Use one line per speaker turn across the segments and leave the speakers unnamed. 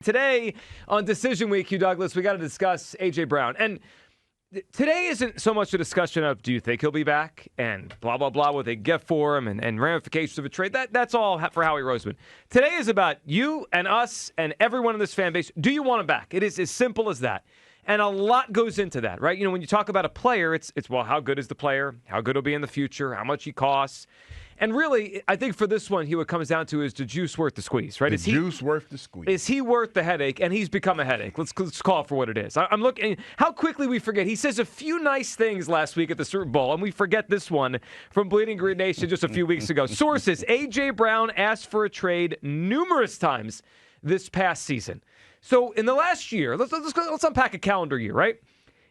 Today on Decision Week, Hugh Douglas, we got to discuss A.J. Brown. And today isn't so much a discussion of do you think he'll be back and blah, blah, blah, what they get for him and ramifications of a trade. That's all for Howie Roseman. Today is about you and us and everyone in this fan base. Do you want him back? It is as simple as that. And a lot goes into that, right? You know, when you talk about a player, it's well, how good is the player? How good he'll be in the future? How much he costs? And really, I think for this one, what comes down to is the juice worth the squeeze, right?
Is juice worth the squeeze?
Is he worth the headache? And he's become a headache. Let's call it for what it is. I'm looking how quickly we forget. He says a few nice things last week at the Super Bowl, and we forget this one from Bleeding Green Nation just a few weeks ago. Sources: A.J. Brown asked for a trade numerous times this past season. So in the last year, let's unpack a calendar year, right?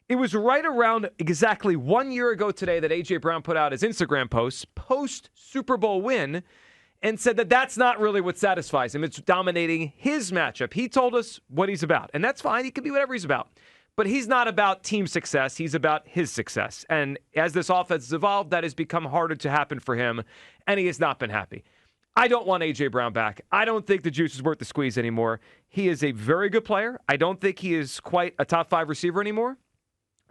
It was right around exactly 1 year ago today that A.J. Brown put out his Instagram post-Super Bowl win, and said that that's not really what satisfies him. It's dominating his matchup. He told us what he's about, and that's fine. He can be whatever he's about. But he's not about team success. He's about his success. And as this offense has evolved, that has become harder to happen for him, and he has not been happy. I don't want A.J. Brown back. I don't think the juice is worth the squeeze anymore. He is a very good player. I don't think he is quite a top 5 receiver anymore.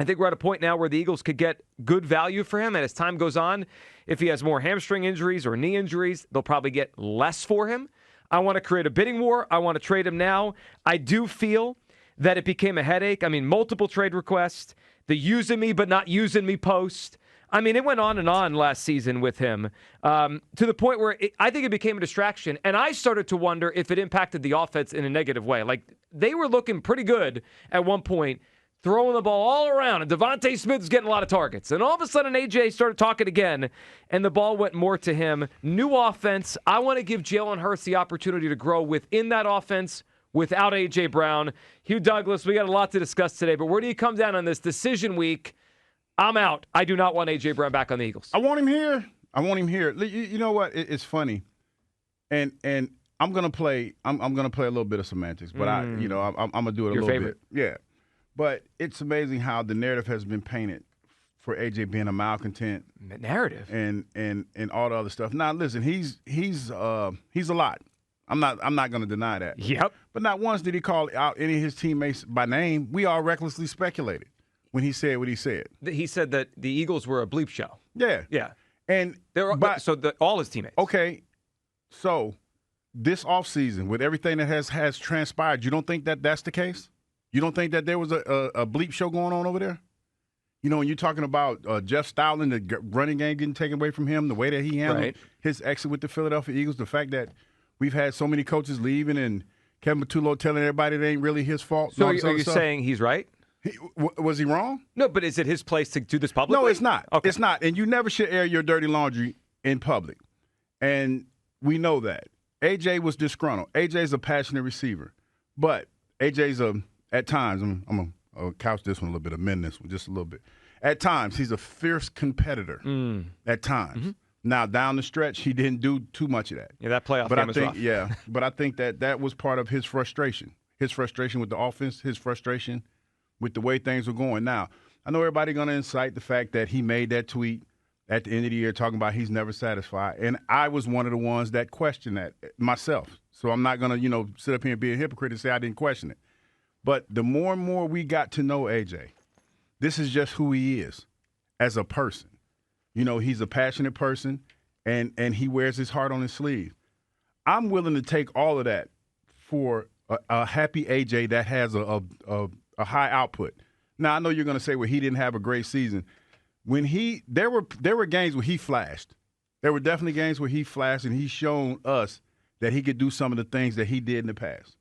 I think we're at a point now where the Eagles could get good value for him. And as time goes on, if he has more hamstring injuries or knee injuries, they'll probably get less for him. I want to create a bidding war. I want to trade him now. I do feel that it became a headache. I mean, multiple trade requests, the using me but not using me post. I mean, it went on and on last season with him to the point where I think it became a distraction. And I started to wonder if it impacted the offense in a negative way. Like, they were looking pretty good at one point, throwing the ball all around, and DeVonta Smith was getting a lot of targets. And all of a sudden, A.J. started talking again, and the ball went more to him. New offense. I want to give Jalen Hurts the opportunity to grow within that offense without A.J. Brown. Hugh Douglas, we got a lot to discuss today, but where do you come down on this decision week? I'm out. I do not want A.J. Brown back on the Eagles.
I want him here. You know what? It's funny, and I'm gonna play. I'm gonna play a little bit of semantics, but I'm gonna do it a little bit. Yeah. But it's amazing how the narrative has been painted for A.J. being a malcontent
narrative
and all the other stuff. Now, listen, he's a lot. I'm not going to deny that.
Yep.
But not once did he call out any of his teammates by name. We all recklessly speculated when he said what he said.
He said that the Eagles were a bleep show.
Yeah.
Yeah.
And
all his teammates.
Okay. So this offseason, with everything that has transpired, you don't think that that's the case? You don't think that there was a bleep show going on over there? You know, when you're talking about Jeff Stoutland, the running game getting taken away from him, the way that he handled his exit with the Philadelphia Eagles, the fact that we've had so many coaches leaving and Kevin Matullo telling everybody it ain't really his fault.
So are you saying he's right?
Was he wrong?
No, but is it his place to do this publicly?
No, it's not.
Okay.
It's not. And you never should air your dirty laundry in public. And we know that. A.J. was disgruntled. A.J.'s a passionate receiver. But A.J.'s at times, I'm going to couch this one a little bit, amend this one just a little bit. At times, he's a fierce competitor. At times. Mm-hmm. Now, down the stretch, he didn't do too much of that.
Yeah, that playoff game was rough.
Yeah, but I think that was part of his frustration. His frustration with the offense, his frustration with the way things were going. Now, I know everybody's going to incite the fact that he made that tweet at the end of the year talking about he's never satisfied. And I was one of the ones that questioned that myself. So I'm not going to, sit up here and be a hypocrite and say I didn't question it. But the more and more we got to know A.J., this is just who he is as a person. He's a passionate person, and he wears his heart on his sleeve. I'm willing to take all of that for a happy A.J. that has a high output. Now, I know you're going to say, well, he didn't have a great season. There were games where he flashed. There were definitely games where he flashed, and he's shown us that he could do some of the things that he did in the past.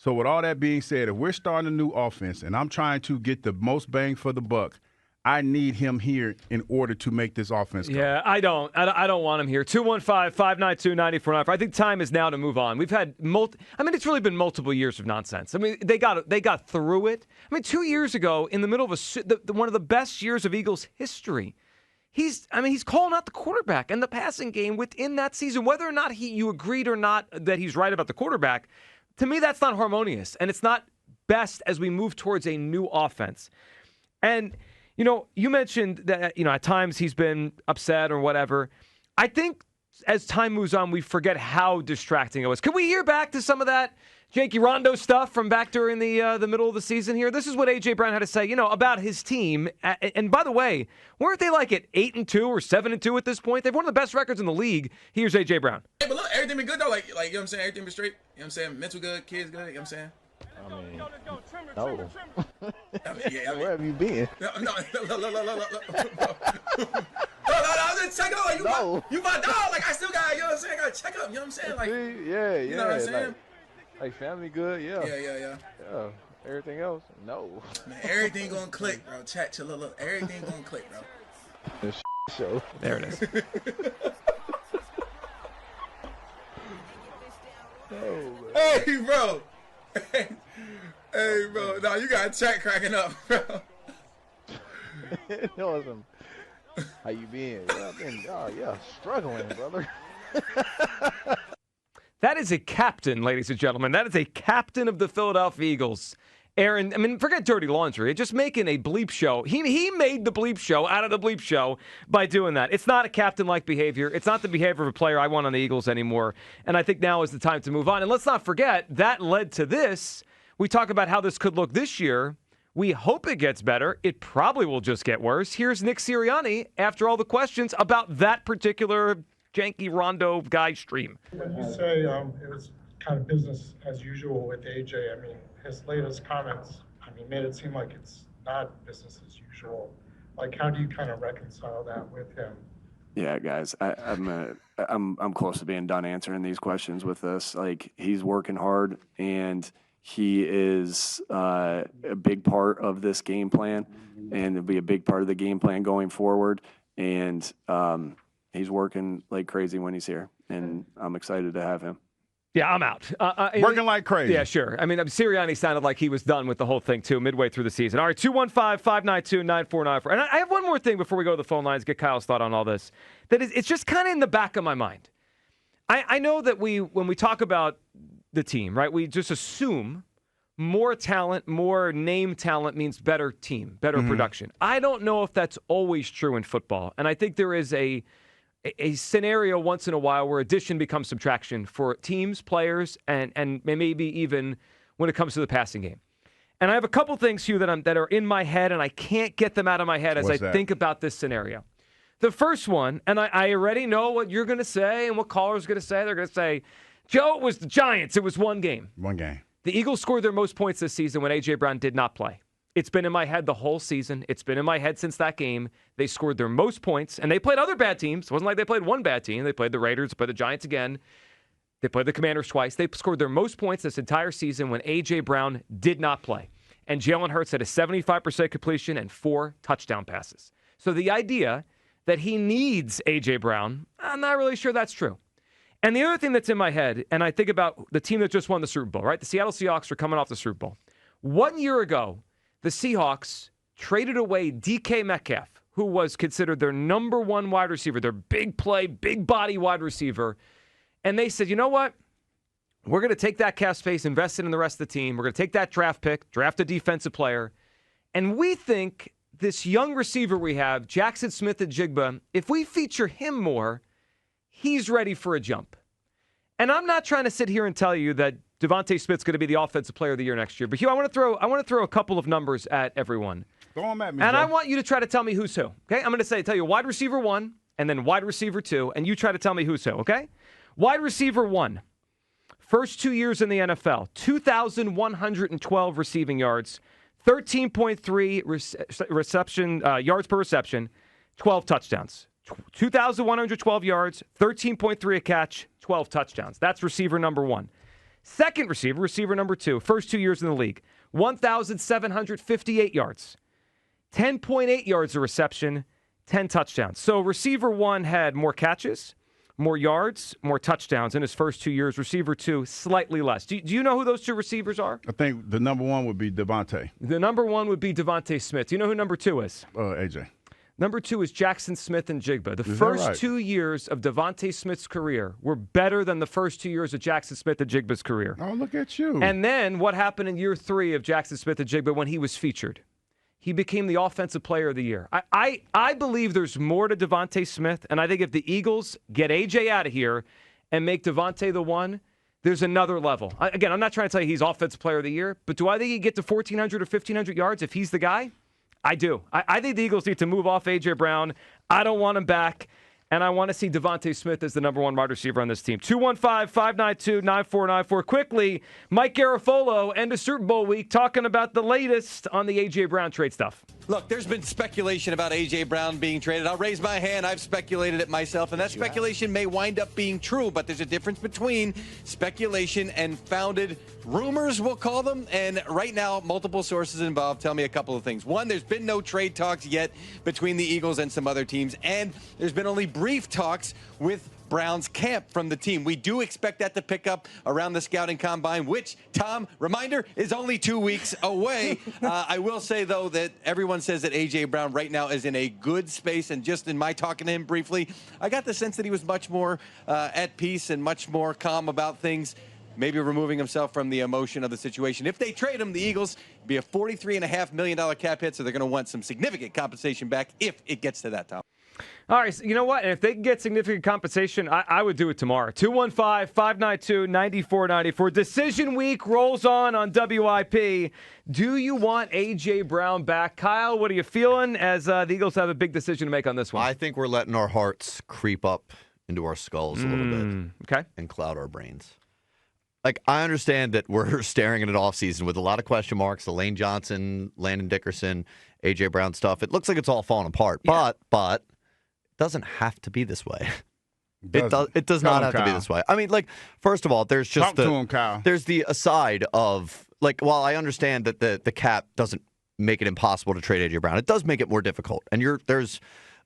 So with all that being said, if we're starting a new offense and I'm trying to get the most bang for the buck, I need him here in order to make this offense go.
Yeah, I don't want him here. 215-592-9495. I think time is now to move on. We've had it's really been multiple years of nonsense. I mean, they got through it. I mean, 2 years ago, in the middle of one of the best years of Eagles history, he's calling out the quarterback and the passing game within that season. Whether or not you agreed or not that he's right about the quarterback, to me, that's not harmonious, and it's not best as we move towards a new offense. And, you mentioned that, at times he's been upset or whatever. I think as time moves on, we forget how distracting it was. Can we hear back to some of that Jakey Rondo stuff from back during the middle of the season here? This is what A.J. Brown had to say, about his team. And by the way, weren't they like at 8-2 or 7-2 at this point? They've one of the best records in the league. Here's A.J. Brown.
Hey, but look, everything been good though. Like you know what I'm saying? Everything been straight. You know what I'm saying? Mental good, kids good. You know what I'm saying?
I mean, no.
Where
have you been?
No. I'm just checking up. Like, you my dog. Like, I still got, you know what I'm saying? I gotta check up. You know what I'm saying? Like,
yeah.
You know what I'm saying?
Like family good, yeah.
Yeah.
Everything else, no.
Man, everything gonna click, bro. Chat, chill, look. Everything gonna click, bro.
This show.
There it is.
Hey, bro. Hey, bro. No, you got chat cracking up, bro.
Awesome. How you been? Struggling, brother.
That is a captain, ladies and gentlemen. That is a captain of the Philadelphia Eagles. Aaron, forget dirty laundry. Just making a bleep show. He made the bleep show out of the bleep show by doing that. It's not a captain-like behavior. It's not the behavior of a player I want on the Eagles anymore. And I think now is the time to move on. And let's not forget, that led to this. We talk about how this could look this year. We hope it gets better. It probably will just get worse. Here's Nick Sirianni after all the questions about that particular janky Rondo guy stream.
When you say it was kind of business as usual with AJ, his latest comments, made it seem like it's not business as usual. Like, how do you kind of reconcile that with him?
Yeah, guys, I'm close to being done answering these questions with this. Like, he's working hard, and he is a big part of this game plan, and it'll be a big part of the game plan going forward. And he's working like crazy when he's here, and I'm excited to have him.
Yeah, I'm out.
Working like crazy.
Yeah, sure. Sirianni sounded like he was done with the whole thing, too, midway through the season. All right, 215-592-9494. And I have one more thing before we go to the phone lines, get Kyle's thought on all this. It's just kind of in the back of my mind. I know that when we talk about the team, right, we just assume more talent, more name talent means better team, better production. I don't know if that's always true in football. And I think there is a scenario once in a while where addition becomes subtraction for teams, players, and maybe even when it comes to the passing game. And I have a couple things, Hugh, that are in my head, and I can't get them out of my head as I think about this scenario. The first one, and I already know what you're going to say and what callers are going to say. They're going to say, Joe, it was the Giants. It was one game.
One game.
The Eagles scored their most points this season when A.J. Brown did not play. It's been in my head the whole season. It's been in my head since that game. They scored their most points, and they played other bad teams. It wasn't like they played one bad team. They played the Raiders, played the Giants again. They played the Commanders twice. They scored their most points this entire season when A.J. Brown did not play. And Jalen Hurts had a 75% completion and 4 touchdown passes. So the idea that he needs A.J. Brown, I'm not really sure that's true. And the other thing that's in my head, and I think about the team that just won the Super Bowl, right? The Seattle Seahawks are coming off the Super Bowl. 1 year ago, the Seahawks traded away DK Metcalf, who was considered their number one wide receiver, their big play, big body wide receiver. And they said, you know what? We're going to take that cap space, invest it in the rest of the team. We're going to take that draft pick, draft a defensive player. And we think this young receiver we have, Jackson Smith-Njigba, if we feature him more, he's ready for a jump. And I'm not trying to sit here and tell you that DeVonta Smith's going to be the offensive player of the year next year. But Hugh, I want to throw a couple of numbers at everyone.
Go on, Matt.
And I want you to try to tell me who's who. Okay? I'm going to tell you wide receiver 1 and then wide receiver 2, and you try to tell me who's who, okay? Wide receiver 1, first 2 years in the NFL, 2,112 receiving yards, 13.3 reception yards per reception, 12 touchdowns. 2,112 yards, 13.3 a catch, 12 touchdowns. That's receiver number 1. Second receiver, receiver number 2, first 2 years in the league, 1,758 yards, 10.8 yards a reception, 10 touchdowns. So receiver 1 had more catches, more yards, more touchdowns in his first 2 years. Receiver 2, slightly less. Do you know who those two receivers are?
I think the number 1 would be DeVonta.
The number 1 would be DeVonta Smith. Do you know who number 2 is?
AJ.
Number 2 is Jackson Smith-Njigba. The first 2 years of DeVonta Smith's career were better than the first 2 years of Jackson Smith-Njigba's career.
Oh, look at you.
And then what happened in year 3 of Jackson Smith-Njigba when he was featured? he became the offensive player of the year. I believe there's more to DeVonta Smith, and I think if the Eagles get A.J. out of here and make DeVonta the one, there's another level. Again, I'm not trying to tell you he's offensive player of the year, but do I think he get to 1,400 or 1,500 yards if he's the guy? I do. I think the Eagles need to move off A.J. Brown. I don't want him back. And I want to see DeVonta Smith as the number one wide receiver on this team. 215-592-9494. Quickly, Mike Garafolo, end of Super Bowl week, talking about the latest on the A.J. Brown trade stuff.
Look, there's been speculation about A.J. Brown being traded. I'll raise my hand. I've speculated it myself, and that speculation may wind up being true, but there's a difference between speculation and founded rumors, we'll call them. And right now, multiple sources involved tell me a couple of things. One, there's been no trade talks yet between the Eagles and some other teams, and there's been only brief talks with Brown's camp from the team. We do expect that to pick up around the scouting combine, which, Tom, reminder, is only 2 weeks away. I will say, though, that everyone says that A.J. Brown right now is in a good space, and just in my talking to him briefly, I got the sense that he was much more at peace and much more calm about things, maybe removing himself from the emotion of the situation. If they trade him, the Eagles be a $43.5 million cap hit, so they're going to want some significant compensation back if it gets to that, Tom.
All right, so you know what? If they can get significant compensation, I would do it tomorrow. 215-592-9494. Decision week rolls on WIP. Do you want A.J. Brown back? Kyle, what are you feeling as the Eagles have a big decision to make on this one?
I think we're letting our hearts creep up into our skulls a little bit.
Okay.
And cloud our brains. Like, I understand that we're staring at an offseason with a lot of question marks, the Lane Johnson, Landon Dickerson, A.J. Brown stuff. It looks like it's all falling apart. Yeah. But doesn't have to be this way. It does not have to be this way. I mean, like, first of all, there's just there's the aside of, like, while I understand that the cap doesn't make it impossible to trade A.J. Brown, it does make it more difficult. And there's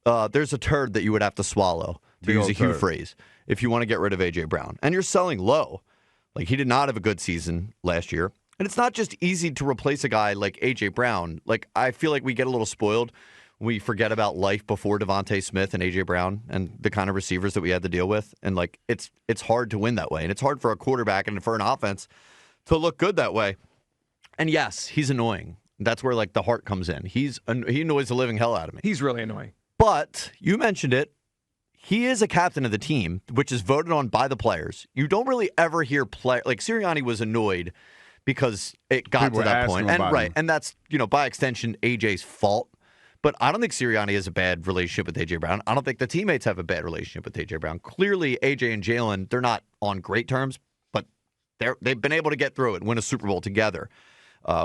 a turd that you would have to swallow, to use a Hugh phrase, if you want to get rid of A.J. Brown. And you're selling low. Like, he did not have a good season last year. And it's not just easy to replace a guy like A.J. Brown. Like, I feel like we get a little spoiled. We forget about life before DeVonta Smith and A.J. Brown and the kind of receivers that we had to deal with. And, like, it's hard to win that way. And it's hard for a quarterback and for an offense to look good that way. And, yes, he's annoying. That's where, like, the heart comes in. He annoys the living hell out of me.
He's really annoying.
But you mentioned it. He is a captain of the team, which is voted on by the players. You don't really ever hear like Sirianni was annoyed because it got to that point. And that's, by extension, AJ's fault. But I don't think Sirianni has a bad relationship with A.J. Brown. I don't think the teammates have a bad relationship with A.J. Brown. Clearly, A.J. and Jalen, they're not on great terms, but they've been able to get through it and win a Super Bowl together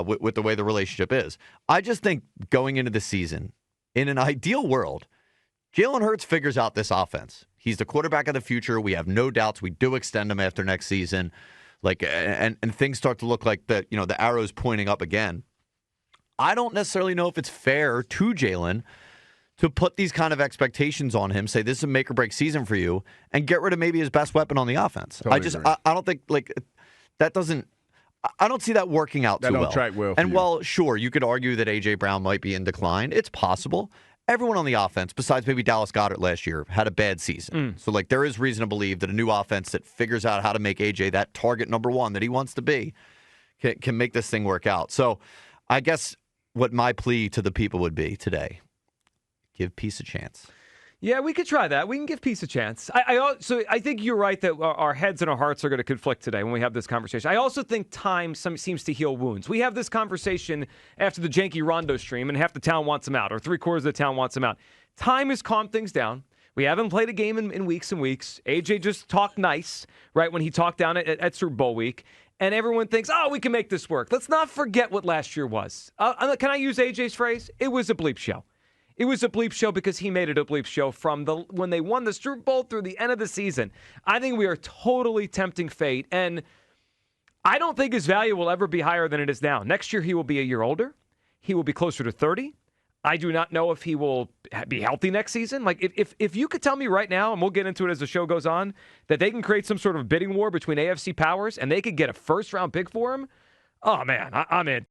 with the way the relationship is. I just think going into the season, in an ideal world, Jalen Hurts figures out this offense. He's the quarterback of the future. We have no doubts. We do extend him after next season. Like, and things start to look like the arrow's pointing up again. I don't necessarily know if it's fair to Jalen to put these kind of expectations on him, say this is a make or break season for you, and get rid of maybe his best weapon on the offense.
Totally
I don't think, like, that doesn't, I don't see that working out too well.
That don't track well for
and
you.
While, sure, you could argue that A.J. Brown might be in decline, it's possible. Everyone on the offense, besides maybe Dallas Goedert last year, had a bad season. So, like, there is reason to believe that a new offense that figures out how to make A.J. that target number one that he wants to be can make this thing work out. So, I guess what my plea to the people would be today, give peace a chance.
Yeah, we could try that. We can give peace a chance. I think you're right that our heads and our hearts are going to conflict today when we have this conversation. I also think time seems to heal wounds. We have this conversation after the janky Rondo stream, and half the town wants him out, or three-quarters of the town wants him out. Time has calmed things down. We haven't played a game in weeks and weeks. AJ just talked nice, right, when he talked down at Super Bowl week. And everyone thinks, we can make this work. Let's not forget what last year was. Can I use AJ's phrase? It was a bleep show. It was a bleep show because he made it a bleep show from when they won the Super Bowl through the end of the season. I think we are totally tempting fate. And I don't think his value will ever be higher than it is now. Next year, he will be a year older. He will be closer to 30. I do not know if he will be healthy next season. Like, if you could tell me right now, and we'll get into it as the show goes on, that they can create some sort of bidding war between AFC powers and they could get a first-round pick for him, oh, man, I'm in.